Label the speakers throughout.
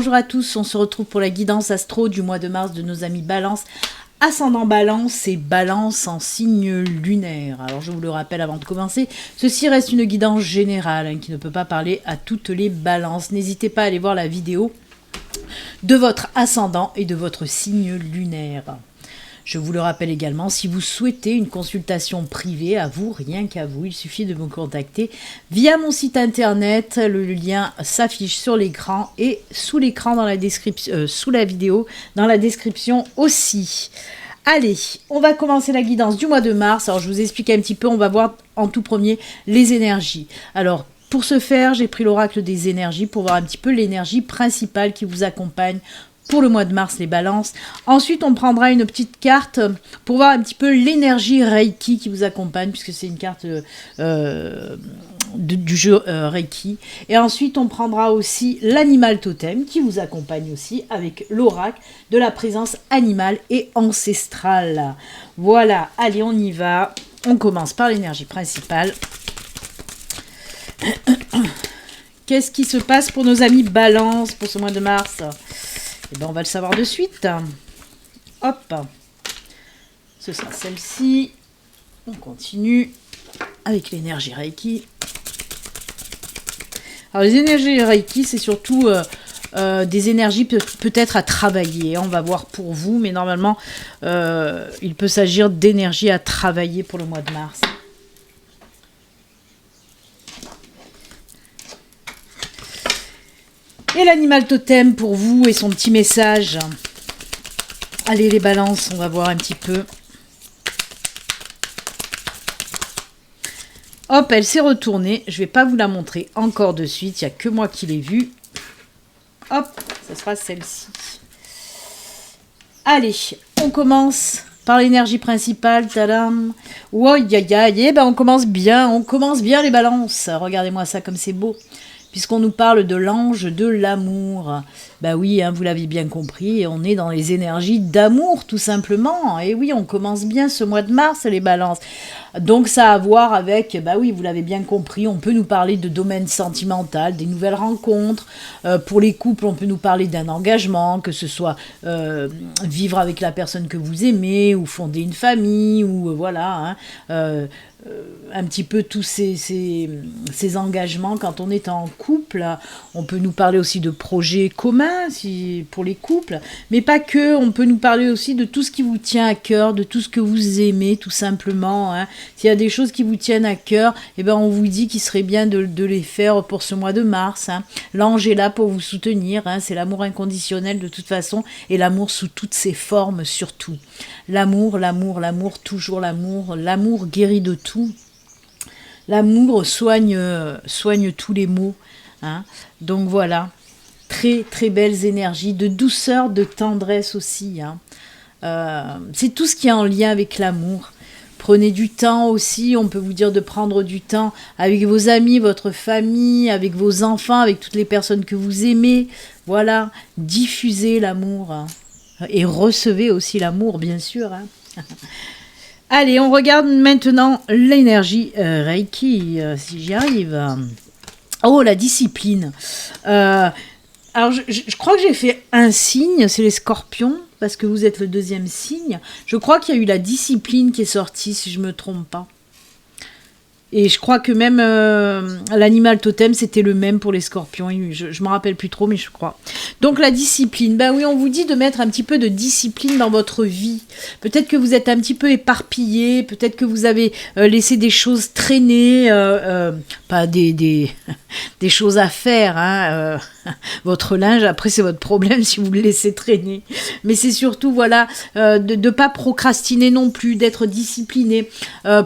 Speaker 1: bonjour à tous, on se retrouve pour la guidance astro du mois de mars de nos amis Balance. Ascendant Balance et Balance en signe lunaire. Alors je vous le rappelle avant de commencer, ceci reste une guidance générale qui ne peut pas parler à toutes les balances. N'hésitez pas à aller voir la vidéo de votre ascendant et de votre signe lunaire. Je vous le rappelle également, si vous souhaitez une consultation privée, à vous, rien qu'à vous, il suffit de me contacter via mon site internet. Le lien s'affiche sur l'écran et sous l'écran dans la description, sous la vidéo, dans la description aussi. Allez, on va commencer la guidance du mois de mars. Alors je vous explique un petit peu, on va voir en tout premier les énergies. Alors pour ce faire, j'ai pris l'oracle des énergies pour voir un petit peu l'énergie principale qui vous accompagne pour le mois de mars, les balances. Ensuite, on prendra une petite carte pour voir un petit peu l'énergie Reiki qui vous accompagne, puisque c'est une carte du jeu Reiki. Et ensuite, on prendra aussi l'animal totem qui vous accompagne aussi avec l'oracle de la présence animale et ancestrale. Voilà, allez, on y va. On commence par l'énergie principale. Qu'est-ce qui se passe pour nos amis Balance pour ce mois de mars ? Eh bien, on va le savoir de suite. Hop. Ce sera celle-ci. On continue avec l'énergie Reiki. Alors, les énergies Reiki, c'est surtout des énergies peut-être à travailler. On va voir pour vous, mais normalement, il peut s'agir d'énergie à travailler pour le mois de mars. Et l'animal totem pour vous et son petit message. Allez les balances, on va voir un petit peu. Hop, elle s'est retournée. Je ne vais pas vous la montrer encore de suite. Il n'y a que moi qui l'ai vue. Hop, ce sera celle-ci. Allez, on commence par l'énergie principale. Tadam. Oh, on commence bien les balances. Regardez-moi ça comme c'est beau. Puisqu'on nous parle de l'ange de l'amour. Bah oui, hein, vous l'avez bien compris, on est dans les énergies d'amour, tout simplement. Et oui, on commence bien ce mois de mars, les balances. Donc ça a à voir avec, bah oui, vous l'avez bien compris, on peut nous parler de domaine sentimental, des nouvelles rencontres. Pour les couples, on peut nous parler d'un engagement, que ce soit vivre avec la personne que vous aimez, ou fonder une famille, ou voilà, hein, un petit peu tous ces engagements quand on est en couple. On peut nous parler aussi de projets communs pour les couples, mais pas que, on peut nous parler aussi de tout ce qui vous tient à cœur, de tout ce que vous aimez tout simplement, hein. S'il y a des choses qui vous tiennent à cœur, eh ben on vous dit qu'il serait bien de les faire pour ce mois de mars, hein. L'ange est là pour vous soutenir, hein. C'est l'amour inconditionnel de toute façon, et l'amour sous toutes ses formes surtout. L'amour, toujours l'amour guérit de tout. L'amour soigne tous les maux, hein. Donc voilà, très très belles énergies, de douceur, de tendresse aussi, hein. C'est tout ce qui est en lien avec l'amour. Prenez du temps aussi, on peut vous dire de prendre du temps avec vos amis, votre famille, avec vos enfants, avec toutes les personnes que vous aimez. Voilà, diffusez l'amour, hein. Et recevez aussi l'amour, bien sûr, hein. Allez, on regarde maintenant l'énergie Reiki, si j'y arrive. Oh, la discipline. Alors, je crois que j'ai fait un signe, c'est les scorpions, parce que vous êtes le deuxième signe. Je crois qu'il y a eu la discipline qui est sortie, si je ne me trompe pas. Et je crois que même l'animal totem, c'était le même pour les scorpions. Je ne me rappelle plus trop, mais je crois. Donc la discipline. Ben oui, on vous dit de mettre un petit peu de discipline dans votre vie. Peut-être que vous êtes un petit peu éparpillé. Peut-être que vous avez laissé des choses traîner. Pas des choses à faire, hein. Votre linge, après, c'est votre problème si vous le laissez traîner. Mais c'est surtout, voilà, de ne pas procrastiner non plus, d'être discipliné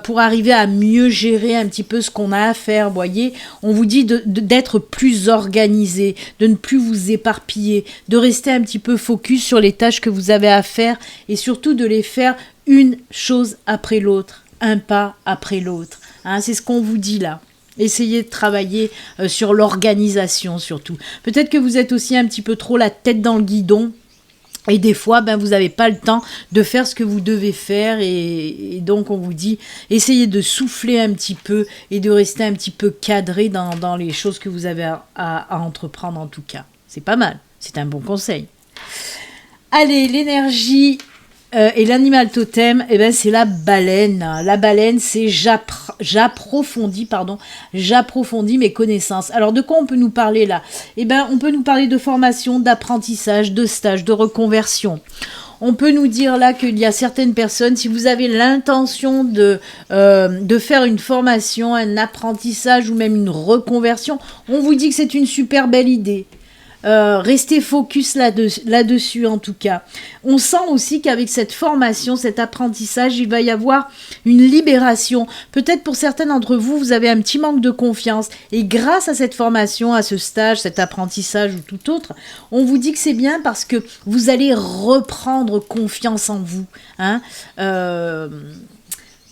Speaker 1: pour arriver à mieux gérer un petit peu ce qu'on a à faire, vous voyez. On vous dit d'être plus organisé, de ne plus vous éparpiller, de rester un petit peu focus sur les tâches que vous avez à faire et surtout de les faire une chose après l'autre, un pas après l'autre, hein, c'est ce qu'on vous dit là. Essayez de travailler sur l'organisation surtout. Peut-être que vous êtes aussi un petit peu trop la tête dans le guidon. Et des fois, vous n'avez pas le temps de faire ce que vous devez faire. Et donc, on vous dit, essayez de souffler un petit peu et de rester un petit peu cadré dans les choses que vous avez à entreprendre en tout cas. C'est pas mal. C'est un bon conseil. Allez, l'énergie et l'animal totem, eh ben, c'est la baleine. La baleine, c'est j'approfondis mes connaissances. Alors, de quoi on peut nous parler là? Eh ben, on peut nous parler de formation, d'apprentissage, de stage, de reconversion. On peut nous dire là qu'il y a certaines personnes, si vous avez l'intention de faire une formation, un apprentissage ou même une reconversion, on vous dit que c'est une super belle idée. Restez focus là-dessus en tout cas. On sent aussi qu'avec cette formation, cet apprentissage, il va y avoir une libération. Peut-être pour certains d'entre vous, vous avez un petit manque de confiance. Et grâce à cette formation, à ce stage, cet apprentissage ou tout autre, on vous dit que c'est bien parce que vous allez reprendre confiance en vous. Hein.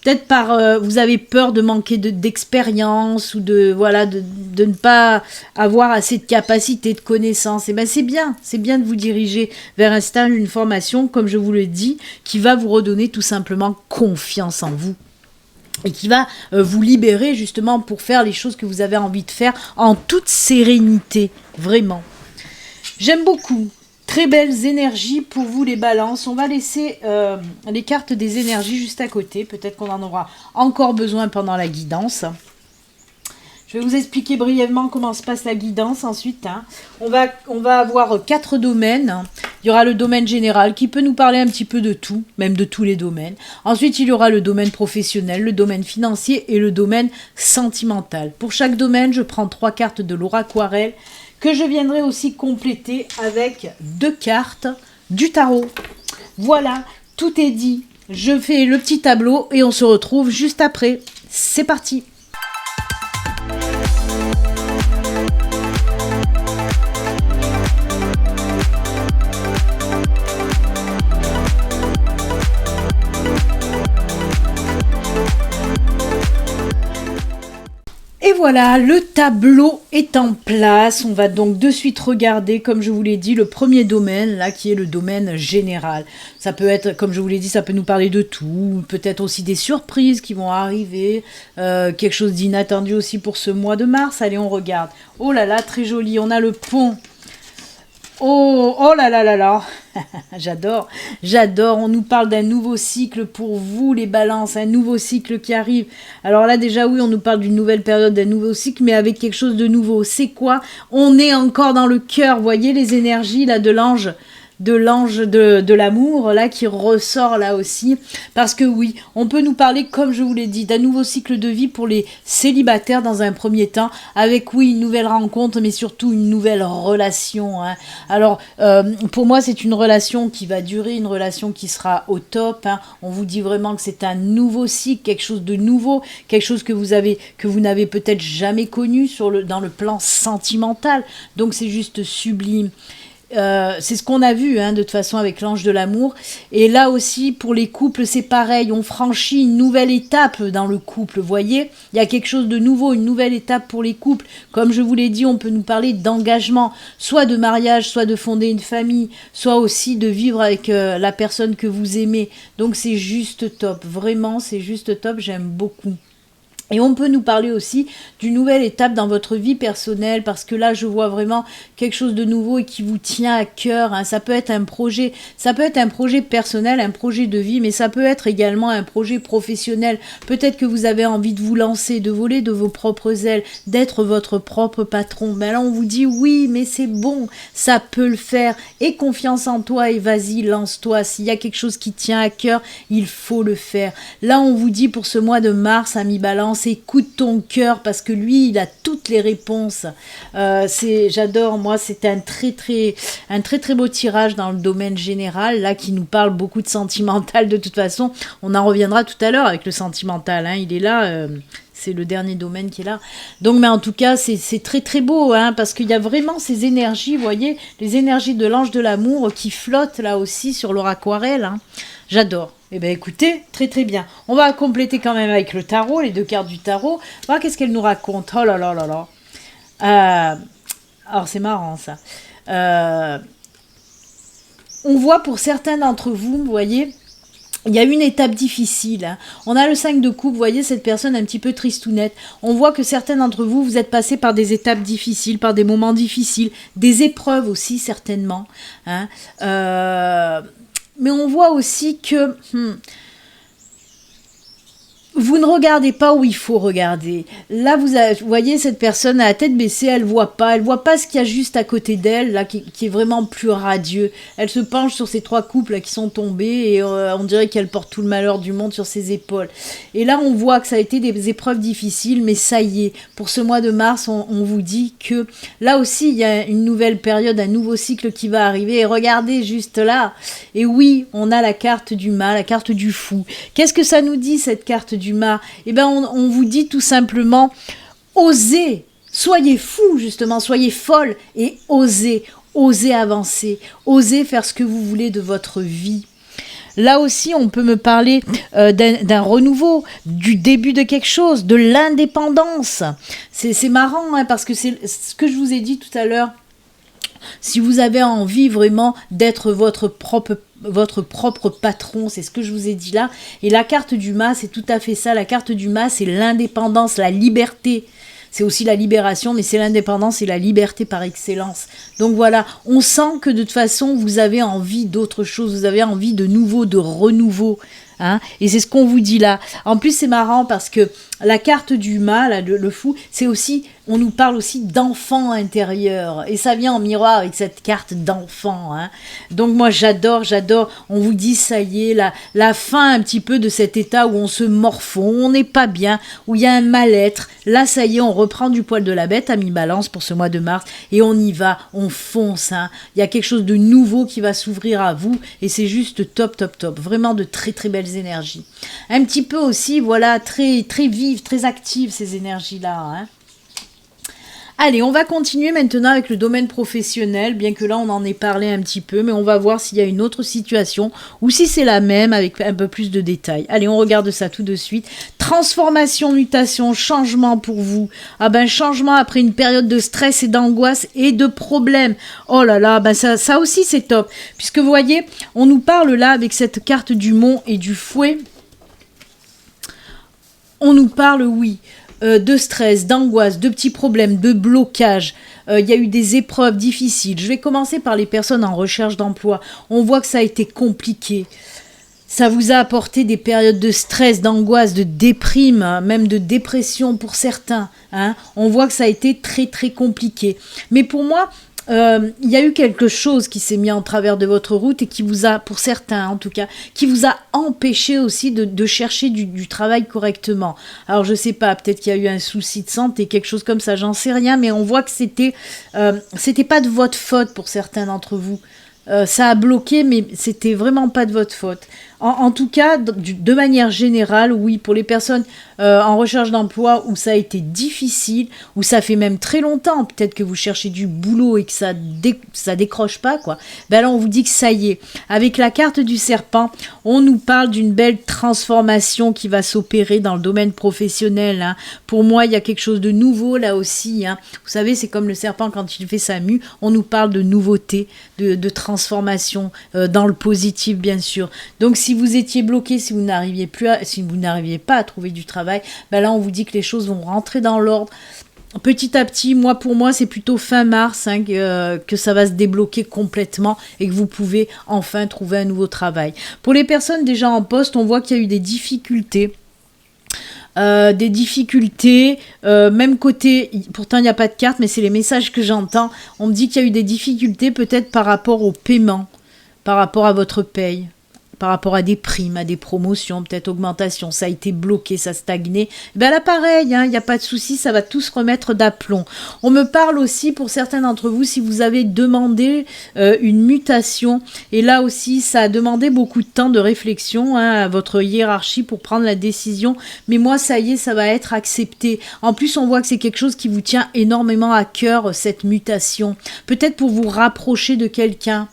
Speaker 1: Peut-être vous avez peur de manquer d'expérience ou de ne pas avoir assez de capacité, de connaissances. Et ben c'est bien de vous diriger vers un stage, une formation, comme je vous le dis, qui va vous redonner tout simplement confiance en vous. Et qui va vous libérer justement pour faire les choses que vous avez envie de faire en toute sérénité, vraiment. J'aime beaucoup. Très belles énergies pour vous les balances. On va laisser les cartes des énergies juste à côté. Peut-être qu'on en aura encore besoin pendant la guidance. Je vais vous expliquer brièvement comment se passe la guidance ensuite. Hein. On va avoir 4 domaines. Il y aura le domaine général qui peut nous parler un petit peu de tout, même de tous les domaines. Ensuite, il y aura le domaine professionnel, le domaine financier et le domaine sentimental. Pour chaque domaine, je prends 3 cartes de l'oraquarelle que je viendrai aussi compléter avec 2 cartes du tarot. Voilà, tout est dit. Je fais le petit tableau et on se retrouve juste après. C'est parti! Et voilà, le tableau est en place. On va donc de suite regarder, comme je vous l'ai dit, le premier domaine, là, qui est le domaine général. Ça peut être, comme je vous l'ai dit, ça peut nous parler de tout. Peut-être aussi des surprises qui vont arriver. Quelque chose d'inattendu aussi pour ce mois de mars. Allez, on regarde. Oh là là, très joli. On a le pont. Oh là là là là. J'adore. On nous parle d'un nouveau cycle pour vous, les balances, un nouveau cycle qui arrive. Alors là, déjà, oui, on nous parle d'une nouvelle période, d'un nouveau cycle, mais avec quelque chose de nouveau. C'est quoi? On est encore dans le cœur. Voyez les énergies là de l'ange de l'amour là qui ressort là aussi, parce que oui, on peut nous parler, comme je vous l'ai dit, d'un nouveau cycle de vie pour les célibataires dans un premier temps, avec oui une nouvelle rencontre, mais surtout une nouvelle relation, hein. Alors pour moi c'est une relation qui va durer, une relation qui sera au top, hein. On vous dit vraiment que c'est un nouveau cycle, quelque chose de nouveau, quelque chose que vous n'avez peut-être jamais connu dans le plan sentimental, donc c'est juste sublime. C'est ce qu'on a vu hein, de toute façon avec l'ange de l'amour, et là aussi pour les couples c'est pareil, on franchit une nouvelle étape dans le couple, voyez, il y a quelque chose de nouveau, une nouvelle étape pour les couples. Comme je vous l'ai dit, on peut nous parler d'engagement, soit de mariage, soit de fonder une famille, soit aussi de vivre avec la personne que vous aimez, donc c'est juste top, vraiment c'est juste top, j'aime beaucoup. Et on peut nous parler aussi d'une nouvelle étape dans votre vie personnelle, parce que là, je vois vraiment quelque chose de nouveau et qui vous tient à cœur, hein. Ça peut être un projet personnel, un projet de vie, mais ça peut être également un projet professionnel. Peut-être que vous avez envie de vous lancer, de voler de vos propres ailes, d'être votre propre patron. Mais là, on vous dit oui, mais c'est bon, ça peut le faire. Aie confiance en toi et vas-y, lance-toi. S'il y a quelque chose qui tient à cœur, il faut le faire. Là, on vous dit pour ce mois de mars, ami Balance, écoute ton cœur parce que lui il a toutes les réponses. J'adore, moi c'est un très très beau tirage dans le domaine général là qui nous parle beaucoup de sentimental. De toute façon on en reviendra tout à l'heure avec le sentimental, hein. Il est là, c'est le dernier domaine qui est là. Donc, mais en tout cas, c'est très très beau, hein, parce qu'il y a vraiment ces énergies, vous voyez, les énergies de l'ange de l'amour qui flottent là aussi sur l'oraquarelle, hein. J'adore. Eh bien écoutez, très très bien. On va compléter quand même avec le tarot, les 2 cartes du tarot. Voir qu'est-ce qu'elle nous raconte. Oh là là là là. Alors c'est marrant ça. On voit pour certains d'entre vous, vous voyez, il y a une étape difficile. Hein. On a le 5 de coupe, vous voyez cette personne un petit peu tristounette. On voit que certains d'entre vous, vous êtes passés par des étapes difficiles, par des moments difficiles, des épreuves aussi certainement. Hein. Mais on voit aussi que... vous ne regardez pas où il faut regarder. Là, vous voyez cette personne à la tête baissée, elle voit pas ce qu'il y a juste à côté d'elle, là, qui est vraiment plus radieux. Elle se penche sur ces 3 coupes là qui sont tombées et on dirait qu'elle porte tout le malheur du monde sur ses épaules. Et là, on voit que ça a été des épreuves difficiles, mais ça y est, pour ce mois de mars, on vous dit que là aussi, il y a une nouvelle période, un nouveau cycle qui va arriver. Et regardez juste là. Et oui, on a la carte du mal, la carte du fou. Qu'est-ce que ça nous dit, cette carte du mal? Eh bien, on vous dit tout simplement, osez, soyez fous justement, soyez folles et osez avancer, osez faire ce que vous voulez de votre vie. Là aussi, on peut me parler d'un renouveau, du début de quelque chose, de l'indépendance. C'est marrant, hein, parce que c'est ce que je vous ai dit tout à l'heure. Si vous avez envie vraiment d'être votre propre patron, c'est ce que je vous ai dit là. Et la carte du mât, c'est tout à fait ça. La carte du mât, c'est l'indépendance, la liberté. C'est aussi la libération, mais c'est l'indépendance et la liberté par excellence. Donc voilà, on sent que de toute façon, vous avez envie d'autre chose, vous avez envie de nouveau, de renouveau. Hein, et c'est ce qu'on vous dit là. En plus, c'est marrant parce que la carte du mât, là, le fou, c'est aussi, on nous parle aussi d'enfant intérieur. Et ça vient en miroir avec cette carte d'enfant. Hein. Donc moi, j'adore. On vous dit, ça y est, la fin un petit peu de cet état où on se morfond, on n'est pas bien, où il y a un mal-être. Là, ça y est, on reprend du poil de la bête à mi-balance pour ce mois de mars. Et on y va, on fonce. Hein. Il y a quelque chose de nouveau qui va s'ouvrir à vous. Et c'est juste top. Vraiment de très belles énergies. Un petit peu aussi, voilà, très vives, très actives ces énergies-là. Hein. Allez, on va continuer maintenant avec le domaine professionnel, bien que là on en ait parlé un petit peu, mais on va voir s'il y a une autre situation ou si c'est la même avec un peu plus de détails. Allez, on regarde ça tout de suite. Transformation, mutation, changement pour vous. Ah ben changement après une période de stress et d'angoisse et de problèmes. Oh là là, ben ça aussi c'est top. Puisque vous voyez, on nous parle là avec cette carte du mont et du fouet. On nous parle, oui, de stress, d'angoisse, de petits problèmes, de blocage. Il y a eu des épreuves difficiles. Je vais commencer par les personnes en recherche d'emploi. On voit que ça a été compliqué. Ça vous a apporté des périodes de stress, d'angoisse, de déprime, même de dépression pour certains. Hein. On voit que ça a été très compliqué. Mais pour moi... il y a eu quelque chose qui s'est mis en travers de votre route et qui vous a, pour certains en tout cas, qui vous a empêché aussi de chercher du travail correctement. Alors je sais pas, peut-être qu'il y a eu un souci de santé, quelque chose comme ça, j'en sais rien, mais on voit que c'était pas de votre faute pour certains d'entre vous. Ça a bloqué, mais c'était vraiment pas de votre faute. En tout cas, de manière générale, oui, pour les personnes en recherche d'emploi où ça a été difficile, où ça fait même très longtemps, peut-être que vous cherchez du boulot et que ça décroche pas, quoi. Ben là, on vous dit que ça y est. Avec la carte du serpent, on nous parle d'une belle transformation qui va s'opérer dans le domaine professionnel. Hein. Pour moi, il y a quelque chose de nouveau là aussi. Hein. Vous savez, c'est comme le serpent quand il fait sa mue, on nous parle de nouveauté, de transformation dans le positif, bien sûr. Donc, si vous étiez bloqué, si vous n'arriviez pas à trouver du travail, ben là on vous dit que les choses vont rentrer dans l'ordre. Petit à petit, pour moi, c'est plutôt fin mars hein, que ça va se débloquer complètement et que vous pouvez enfin trouver un nouveau travail. Pour les personnes déjà en poste, on voit qu'il y a eu des difficultés. Même côté, pourtant il n'y a pas de carte, mais c'est les messages que j'entends. On me dit qu'il y a eu des difficultés peut-être par rapport au paiement, par rapport à votre paye. Par rapport à des primes, à des promotions, peut-être augmentation, ça a été bloqué, ça a stagné. Ben là, pareil, hein, il n'y a pas de souci, ça va tout se remettre d'aplomb. On me parle aussi, pour certains d'entre vous, si vous avez demandé une mutation, et là aussi, ça a demandé beaucoup de temps de réflexion hein, à votre hiérarchie pour prendre la décision, mais moi, ça y est, ça va être accepté. En plus, on voit que c'est quelque chose qui vous tient énormément à cœur, cette mutation. Peut-être pour vous rapprocher de quelqu'un.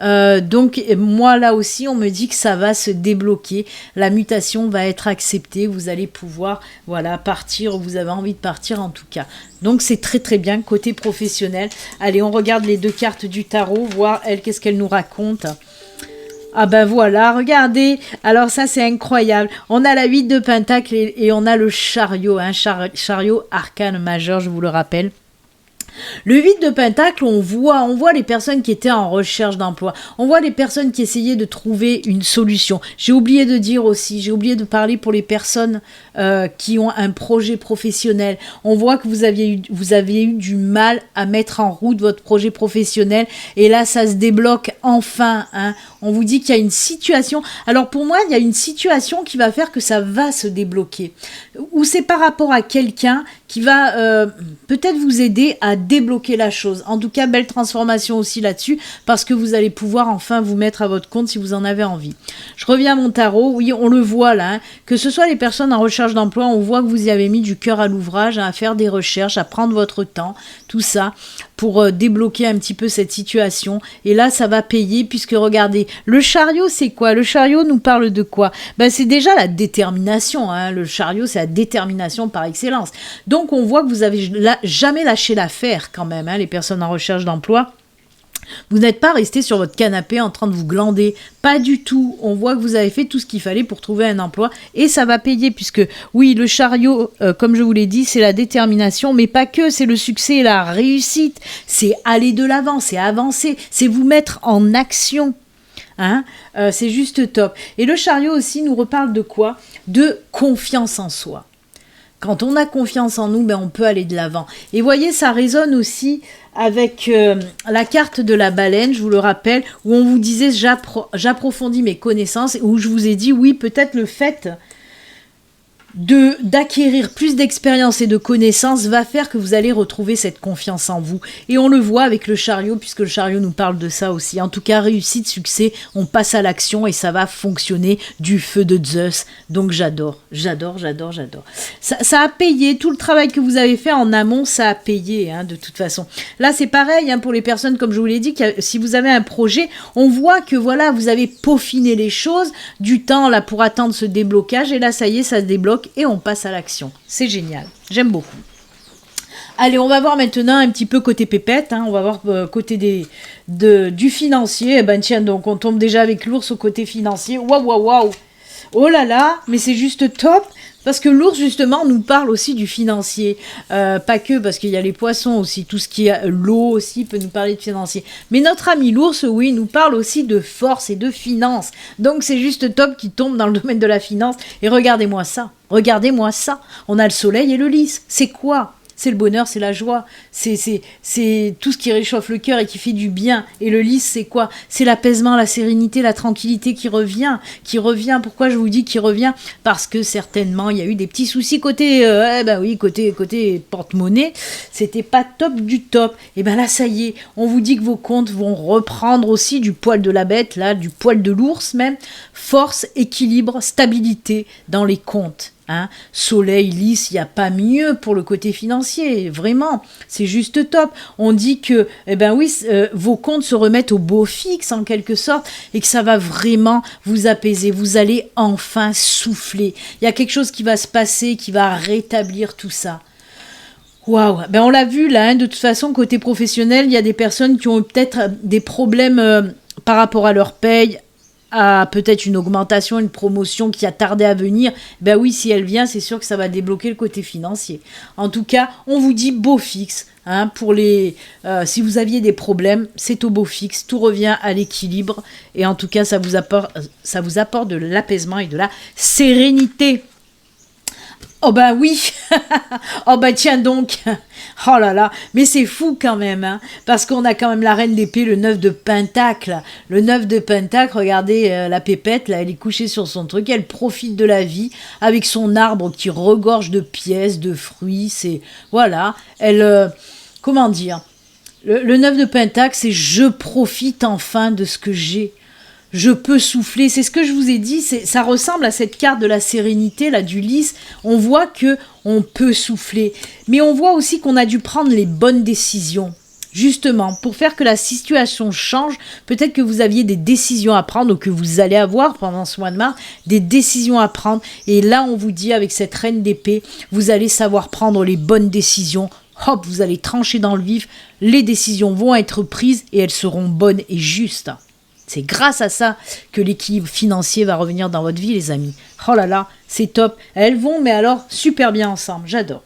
Speaker 1: Donc moi là aussi on me dit que ça va se débloquer, la mutation va être acceptée, vous allez pouvoir partir, vous avez envie de partir en tout cas. Donc c'est très bien côté professionnel. Allez, on regarde les 2 cartes du tarot, voir elle qu'est-ce qu'elle nous raconte. Ah ben voilà, regardez, alors ça c'est incroyable. On a la 8 de Pentacle et on a le chariot, chariot arcane majeur, je vous le rappelle. Le 8 de Pentacle, on voit les personnes qui étaient en recherche d'emploi. On voit les personnes qui essayaient de trouver une solution. J'ai oublié de dire aussi, j'ai oublié de parler pour les personnes qui ont un projet professionnel. On voit que vous aviez eu du mal à mettre en route votre projet professionnel. Et là, ça se débloque enfin. Hein. On vous dit qu'il y a une situation. Alors pour moi, il y a une situation qui va faire que ça va se débloquer. Ou c'est par rapport à quelqu'un qui va peut-être vous aider à débloquer la chose. En tout cas, belle transformation aussi là-dessus, parce que vous allez pouvoir enfin vous mettre à votre compte si vous en avez envie. Je reviens à mon tarot. Oui, on le voit là. Hein, que ce soit les personnes en recherche d'emploi, on voit que vous y avez mis du cœur à l'ouvrage, hein, à faire des recherches, à prendre votre temps, tout ça, pour débloquer un petit peu cette situation. Et là, ça va payer, puisque regardez, le chariot, c'est quoi? Le chariot nous parle de quoi? Ben, c'est déjà la détermination. Hein. Le chariot, c'est la détermination par excellence. Donc, on voit que vous avez jamais lâché l'affaire quand même, hein, les personnes en recherche d'emploi. Vous n'êtes pas resté sur votre canapé en train de vous glander, pas du tout. On voit que vous avez fait tout ce qu'il fallait pour trouver un emploi et ça va payer puisque, oui, le chariot, comme je vous l'ai dit, c'est la détermination, mais pas que, c'est le succès et la réussite. C'est aller de l'avant, c'est avancer, c'est vous mettre en action. Hein, c'est juste top. Et le chariot aussi nous reparle de quoi? De confiance en soi. Quand on a confiance en nous, ben on peut aller de l'avant. Et voyez, ça résonne aussi avec la carte de la baleine, je vous le rappelle, où on vous disait j'approfondis mes connaissances, où je vous ai dit oui, peut-être le fait d'acquérir plus d'expérience et de connaissances va faire que vous allez retrouver cette confiance en vous. Et on le voit avec le chariot, puisque le chariot nous parle de ça aussi. En tout cas, réussite, succès, on passe à l'action et ça va fonctionner du feu de Zeus. Donc j'adore. Ça a payé, tout le travail que vous avez fait en amont, ça a payé, hein, de toute façon. Là, c'est pareil, hein, pour les personnes, comme je vous l'ai dit, si vous avez un projet, on voit que voilà, vous avez peaufiné les choses, du temps là pour attendre ce déblocage, et là, ça y est, ça se débloque. Et on passe à l'action. C'est génial. J'aime beaucoup. Allez, on va voir maintenant un petit peu côté pépette. Hein. On va voir côté du financier. Eh ben tiens, donc on tombe déjà avec l'ours au côté financier. Waouh. Oh là là, mais c'est juste top. Parce que l'ours, justement, nous parle aussi du financier. Pas que, parce qu'il y a les poissons aussi. Tout ce qui est l'eau aussi peut nous parler de financier. Mais notre ami l'ours, oui, nous parle aussi de force et de finance. Donc, c'est juste top qu'il tombe dans le domaine de la finance. Et regardez-moi ça. On a le soleil et le lys. C'est quoi ? C'est le bonheur, c'est la joie, c'est tout ce qui réchauffe le cœur et qui fait du bien. Et le lys, c'est quoi? C'est l'apaisement, la sérénité, la tranquillité qui revient. Pourquoi je vous dis qui revient? Parce que certainement, il y a eu des petits soucis côté porte-monnaie. C'était pas top du top. Et ben là, ça y est, on vous dit que vos comptes vont reprendre aussi du poil de la bête, là, du poil de l'ours même. Force, équilibre, stabilité dans les comptes. Hein, soleil, lys, il n'y a pas mieux pour le côté financier, vraiment, c'est juste top. On dit que, vos comptes se remettent au beau fixe en quelque sorte et que ça va vraiment vous apaiser. Vous allez enfin souffler. Il y a quelque chose qui va se passer, qui va rétablir tout ça. Waouh, on l'a vu là, hein, de toute façon, côté professionnel, il y a des personnes qui ont peut-être des problèmes par rapport à leur paye, à peut-être une augmentation, une promotion qui a tardé à venir, ben oui, si elle vient, c'est sûr que ça va débloquer le côté financier. En tout cas, on vous dit beau fixe. Hein, si vous aviez des problèmes, c'est au beau fixe, tout revient à l'équilibre. Et en tout cas, ça vous apporte de l'apaisement et de la sérénité. Oh ben oui, oh ben tiens donc, oh là là, mais c'est fou quand même, hein, parce qu'on a quand même la reine d'épée, le 9 de Pentacle. Le 9 de Pentacle, regardez la pépette, là, elle est couchée sur son truc, elle profite de la vie avec son arbre qui regorge de pièces, de fruits, voilà, comment dire, le 9 de Pentacle, c'est je profite enfin de ce que j'ai. Je peux souffler, c'est ce que je vous ai dit, ça ressemble à cette carte de la sérénité, là, du lys. On voit que on peut souffler, mais on voit aussi qu'on a dû prendre les bonnes décisions. Justement, pour faire que la situation change, peut-être que vous aviez des décisions à prendre ou que vous allez avoir pendant ce mois de mars, des décisions à prendre. Et là, on vous dit, avec cette reine d'épée, vous allez savoir prendre les bonnes décisions. Hop, vous allez trancher dans le vif, les décisions vont être prises et elles seront bonnes et justes. C'est grâce à ça que l'équilibre financier va revenir dans votre vie, les amis. Oh là là, c'est top. Elles vont, mais alors, super bien ensemble. J'adore.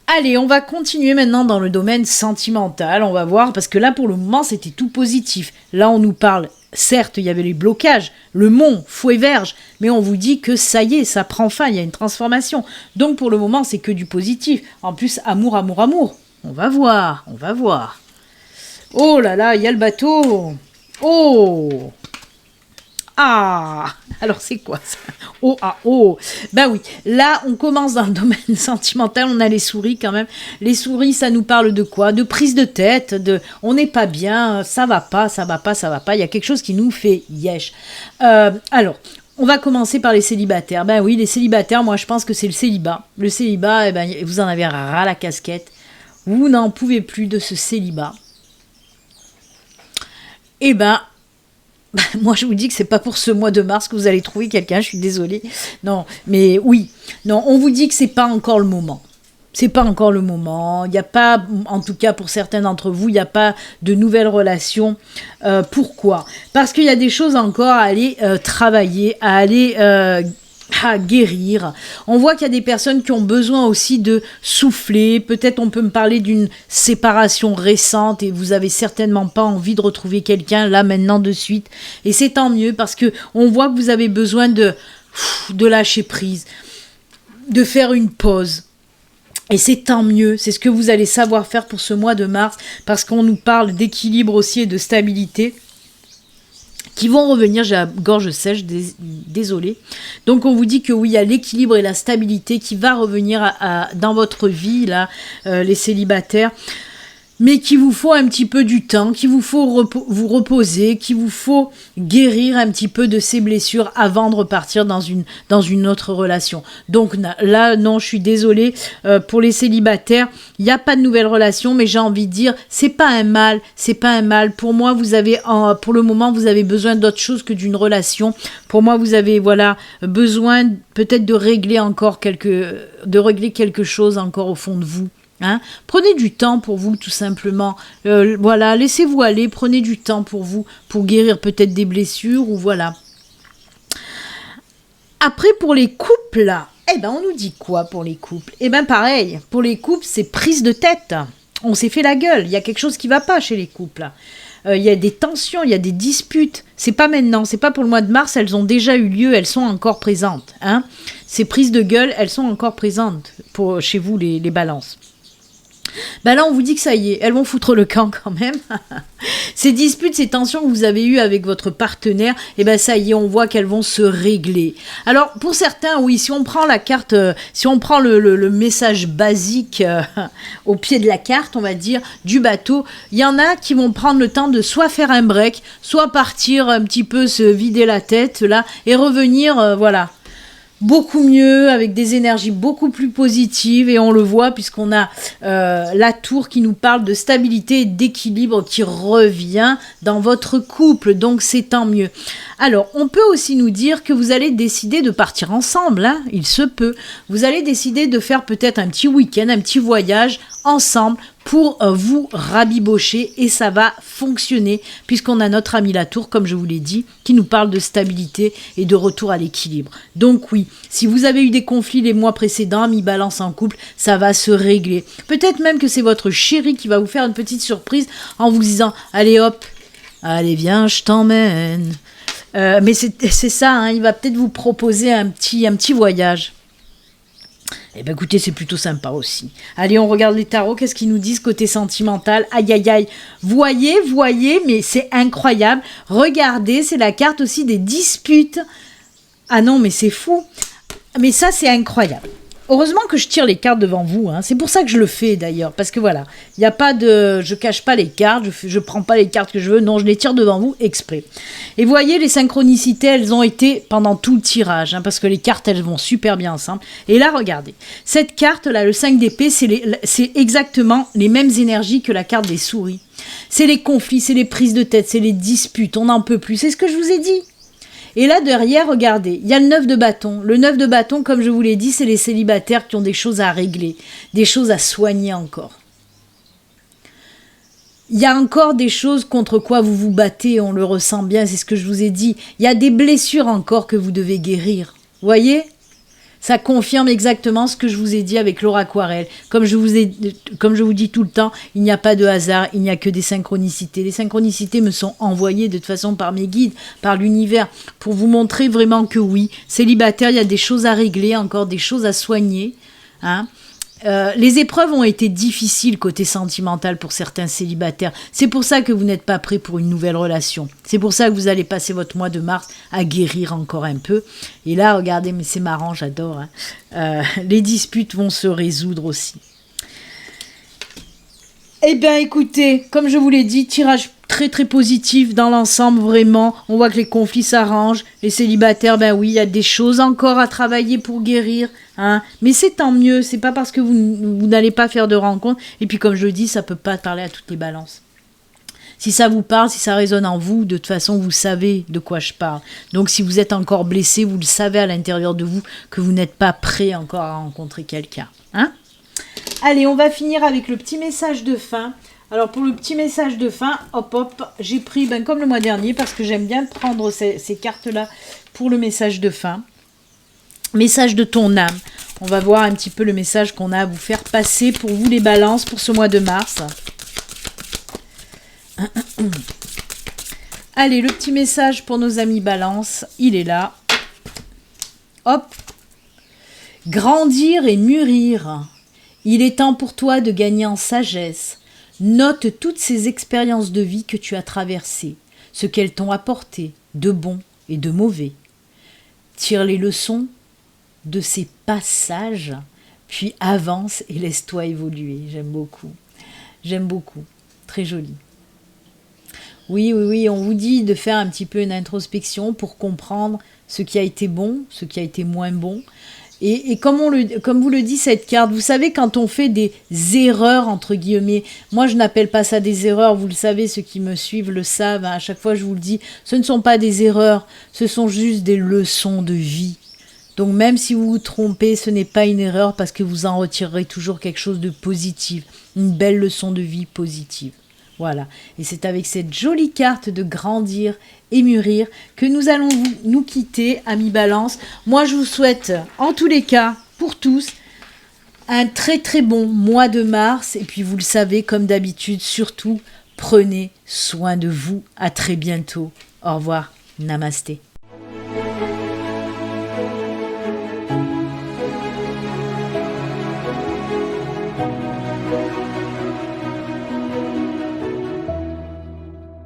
Speaker 1: Allez, on va continuer maintenant dans le domaine sentimental. On va voir, parce que là, pour le moment, c'était tout positif. Là, on nous parle, certes, il y avait les blocages, le mont, fouet verge, mais on vous dit que ça y est, ça prend fin, il y a une transformation. Donc, pour le moment, c'est que du positif. En plus, amour, amour, amour. On va voir, on va voir. Oh là là, il y a le bateau. Oh! Ah! Alors c'est quoi ça? Oh, ah, oh! Ben oui, là on commence dans le domaine sentimental, on a les souris quand même. Les souris, ça nous parle de quoi? De prise de tête, de on n'est pas bien, ça va pas, ça va pas, ça va pas. Il y a quelque chose qui nous fait yesh. Alors, on va commencer par les célibataires. Ben oui, les célibataires, moi je pense que c'est le célibat. Le célibat, eh ben, vous en avez ras la casquette. Vous n'en pouvez plus de ce célibat. Eh ben, moi je vous dis que c'est pas pour ce mois de mars que vous allez trouver quelqu'un, je suis désolée. Non, mais oui, non, on vous dit que c'est pas encore le moment. C'est pas encore le moment. Il n'y a pas, en tout cas pour certains d'entre vous, il n'y a pas de nouvelles relations. Pourquoi? Parce qu'il y a des choses encore à aller travailler, à aller à guérir. On voit qu'il y a des personnes qui ont besoin aussi de souffler. Peut-être on peut me parler d'une séparation récente et vous avez certainement pas envie de retrouver quelqu'un là maintenant de suite. Et c'est tant mieux parce que on voit que vous avez besoin de lâcher prise, de faire une pause. Et c'est tant mieux, c'est ce que vous allez savoir faire pour ce mois de mars parce qu'on nous parle d'équilibre aussi et de stabilité qui vont revenir, j'ai la gorge sèche, désolée. Donc on vous dit que oui, il y a l'équilibre et la stabilité qui va revenir dans votre vie, là, les célibataires, mais qu'il vous faut un petit peu du temps, qu'il vous faut vous reposer, qu'il vous faut guérir un petit peu de ces blessures avant de repartir dans une autre relation. Donc là, non, je suis désolée, pour les célibataires, il n'y a pas de nouvelle relation, mais j'ai envie de dire, c'est pas un mal, c'est pas un mal. Pour moi, pour le moment, vous avez besoin d'autre chose que d'une relation. Pour moi, vous avez, besoin peut-être de régler quelque chose encore au fond de vous. Hein? Prenez du temps pour vous, tout simplement. Laissez-vous aller, prenez du temps pour vous, pour guérir peut-être des blessures, ou voilà. Après, pour les couples, là, on nous dit quoi pour les couples? Pareil, pour les couples, c'est prise de tête. On s'est fait la gueule, il y a quelque chose qui va pas chez les couples. Il y a des tensions, il y a des disputes. C'est pas maintenant, c'est pas pour le mois de mars, elles ont déjà eu lieu, elles sont encore présentes. Hein? Ces prises de gueule, elles sont encore présentes chez vous, les balances. Là on vous dit que ça y est, elles vont foutre le camp quand même. Ces disputes, ces tensions que vous avez eues avec votre partenaire, ça y est, on voit qu'elles vont se régler. Alors pour certains, oui, si on prend la carte, si on prend le message basique au pied de la carte, on va dire, du bateau, il y en a qui vont prendre le temps de soit faire un break, soit partir un petit peu se vider la tête là et revenir, beaucoup mieux, avec des énergies beaucoup plus positives, et on le voit puisqu'on a la tour qui nous parle de stabilité et d'équilibre qui revient dans votre couple, donc c'est tant mieux. Alors, on peut aussi nous dire que vous allez décider de partir ensemble, hein, il se peut. Vous allez décider de faire peut-être un petit week-end, un petit voyage ensemble pour vous rabibocher, et ça va fonctionner puisqu'on a notre ami la tour, comme je vous l'ai dit, qui nous parle de stabilité et de retour à l'équilibre. Donc oui, si vous avez eu des conflits les mois précédents, mi-balance en couple, ça va se régler. Peut-être même que c'est votre chéri qui va vous faire une petite surprise en vous disant « Allez hop, allez viens, je t'emmène ». Mais c'est ça, hein, il va peut-être vous proposer un petit voyage. Écoutez, c'est plutôt sympa aussi. Allez, on regarde les tarots, qu'est-ce qu'ils nous disent côté sentimental? Aïe, aïe, aïe. Voyez, mais c'est incroyable. Regardez, c'est la carte aussi des disputes. Ah non, mais c'est fou. Mais ça, c'est incroyable. Heureusement que je tire les cartes devant vous, hein. C'est pour ça que je le fais d'ailleurs, parce que voilà, il n'y a pas de, je cache pas les cartes, je prends pas les cartes que je veux, non, je les tire devant vous exprès. Et voyez, les synchronicités, elles ont été pendant tout le tirage, hein, parce que les cartes, elles vont super bien ensemble. Et là, regardez, cette carte-là, le 5 d'épée, c'est exactement les mêmes énergies que la carte des souris. C'est les conflits, c'est les prises de tête, c'est les disputes, on n'en peut plus, c'est ce que je vous ai dit. Et là, derrière, regardez, il y a le 9 de bâton. Le 9 de bâton, comme je vous l'ai dit, c'est les célibataires qui ont des choses à régler, des choses à soigner encore. il y a encore des choses contre quoi vous vous battez, on le ressent bien, c'est ce que je vous ai dit. Il y a des blessures encore que vous devez guérir. Voyez ? Ça confirme exactement ce que je vous ai dit avec Laura Aquarelle. Comme je vous dis tout le temps, il n'y a pas de hasard, il n'y a que des synchronicités. Les synchronicités me sont envoyées de toute façon par mes guides, par l'univers, pour vous montrer vraiment que oui, célibataire, il y a des choses à régler, encore des choses à soigner. Hein. Les épreuves ont été difficiles côté sentimental pour certains célibataires. C'est pour ça que vous n'êtes pas prêts pour une nouvelle relation. C'est pour ça que vous allez passer votre mois de mars à guérir encore un peu. Et là, regardez, mais c'est marrant, j'adore. Hein. Les disputes vont se résoudre aussi. Eh bien, écoutez, comme je vous l'ai dit, tirage très très positif dans l'ensemble, vraiment. On voit que les conflits s'arrangent. Les célibataires, ben oui, il y a des choses encore à travailler pour guérir. Hein. Mais c'est tant mieux, c'est pas parce que vous n'allez pas faire de rencontres. Et puis comme je le dis, ça peut pas parler à toutes les balances. Si ça vous parle, si ça résonne en vous, de toute façon, vous savez de quoi je parle. Donc si vous êtes encore blessé, vous le savez à l'intérieur de vous que vous n'êtes pas prêt encore à rencontrer quelqu'un. Hein ? Allez, on va finir avec le petit message de fin. Alors pour le petit message de fin, hop hop, j'ai pris comme le mois dernier parce que j'aime bien prendre ces cartes-là pour le message de fin. Message de ton âme. On va voir un petit peu le message qu'on a à vous faire passer pour vous les balances pour ce mois de mars. Allez, le petit message pour nos amis balance, il est là. Hop. Grandir et mûrir. Il est temps pour toi de gagner en sagesse. Note toutes ces expériences de vie que tu as traversées, ce qu'elles t'ont apporté, de bon et de mauvais. Tire les leçons de ces passages, puis avance et laisse-toi évoluer. J'aime beaucoup. J'aime beaucoup. Très joli. Oui, on vous dit de faire un petit peu une introspection pour comprendre ce qui a été bon, ce qui a été moins bon. Et comme vous le dit cette carte, vous savez, quand on fait des erreurs, entre guillemets, moi je n'appelle pas ça des erreurs, vous le savez, ceux qui me suivent le savent, hein, à chaque fois je vous le dis, ce ne sont pas des erreurs, ce sont juste des leçons de vie. Donc même si vous vous trompez, ce n'est pas une erreur parce que vous en retirerez toujours quelque chose de positif, une belle leçon de vie positive. Voilà, et c'est avec cette jolie carte de grandir et mûrir que nous allons nous quitter, amis Balance. Moi, je vous souhaite, en tous les cas, pour tous, un très très bon mois de mars. Et puis, vous le savez, comme d'habitude, surtout, prenez soin de vous. À très bientôt. Au revoir. Namasté.